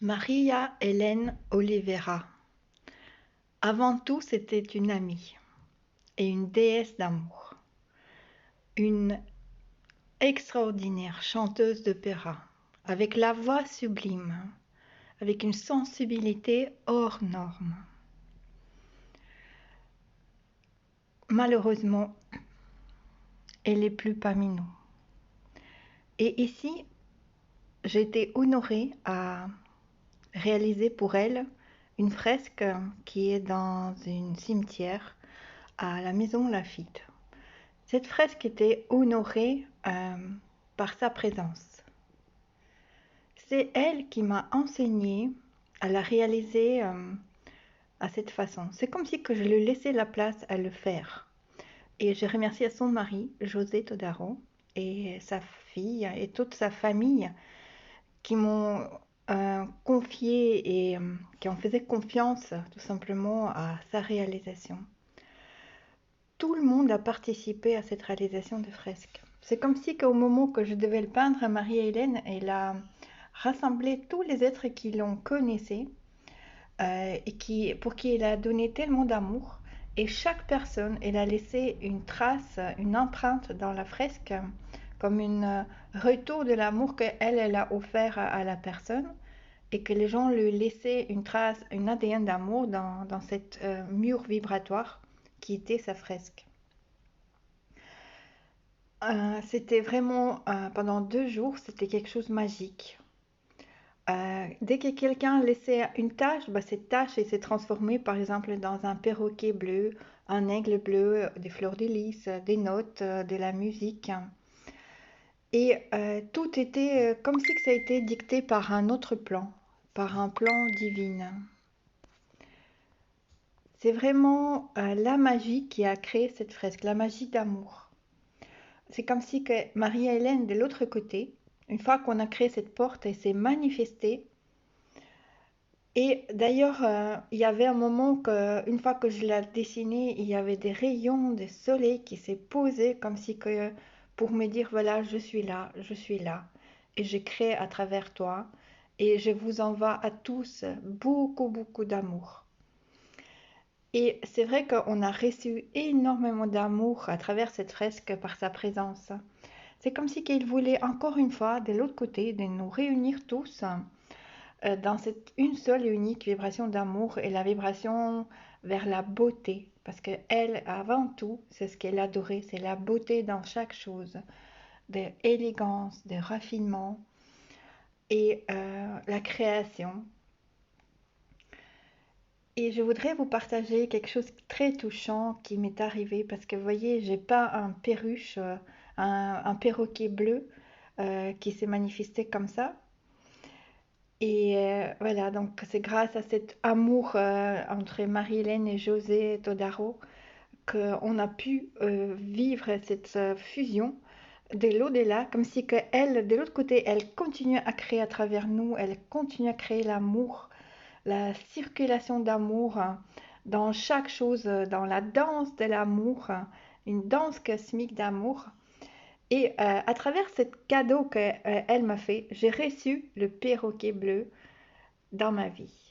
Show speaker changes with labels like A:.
A: Maria Hélène Oliveira. Avant tout, c'était une amie et une déesse d'amour, une extraordinaire chanteuse d'opéra, avec la voix sublime, avec une sensibilité hors norme. Malheureusement, elle n'est plus parmi nous. Et ici, j'ai été honorée à réaliser pour elle une fresque qui est dans un cimetière à la Maison Laffitte. Cette fresque était honorée par sa présence. C'est elle qui m'a enseigné à la réaliser à cette façon. C'est comme si que je lui laissais la place à le faire. Et je remercie à son mari, José Todaro, et sa fille et toute sa famille qui m'ont confié et qui en faisaient confiance tout simplement à sa réalisation. Tout le monde a participé à cette réalisation de fresque. C'est comme si qu'au moment que je devais le peindre, Marie-Hélène, elle a rassemblé tous les êtres qui l'ont connaissé et pour qui elle a donné tellement d'amour. Et chaque personne, elle a laissé une trace, une empreinte dans la fresque, comme un retour de l'amour qu'elle a offert à la personne et que les gens lui laissaient une trace, une ADN d'amour dans cette mur vibratoire qui était sa fresque. C'était vraiment, pendant 2 jours, c'était quelque chose de magique. Dès que quelqu'un laissait une tache, cette tache elle s'est transformée par exemple dans un perroquet bleu, un aigle bleu, des fleurs de lys, des notes, de la musique. Et tout était comme si que ça a été dicté par un autre plan, par un plan divin. C'est vraiment la magie qui a créé cette fresque, la magie d'amour. C'est comme si que Marie-Hélène, de l'autre côté, une fois qu'on a créé cette porte, elle s'est manifestée. Et d'ailleurs, il y avait un moment que, une fois que je l'ai dessinée, il y avait des rayons de soleil qui s'est posé comme si que pour me dire voilà, je suis là, et je crée à travers toi, et je vous envoie à tous beaucoup, beaucoup d'amour. Et c'est vrai qu'on a reçu énormément d'amour à travers cette fresque par sa présence. C'est comme si qu'il voulait encore une fois, de l'autre côté, de nous réunir tous dans cette une seule et unique vibration d'amour et la vibration vers la beauté. Parce que elle, avant tout, c'est ce qu'elle adorait, c'est la beauté dans chaque chose, de élégance, de raffinement et la création. Et je voudrais vous partager quelque chose de très touchant qui m'est arrivé parce que vous voyez, j'ai pas un perruche, un perroquet bleu qui s'est manifesté comme ça. Et voilà, donc c'est grâce à cet amour entre Marie-Hélène et José Todaro qu'on a pu vivre cette fusion de l'au-delà, comme si que elle, de l'autre côté, elle continue à créer à travers nous, elle continue à créer l'amour, la circulation d'amour dans chaque chose, dans la danse de l'amour, une danse cosmique d'amour. Et à travers ce cadeau qu'elle m'a fait, j'ai reçu le perroquet bleu dans ma vie.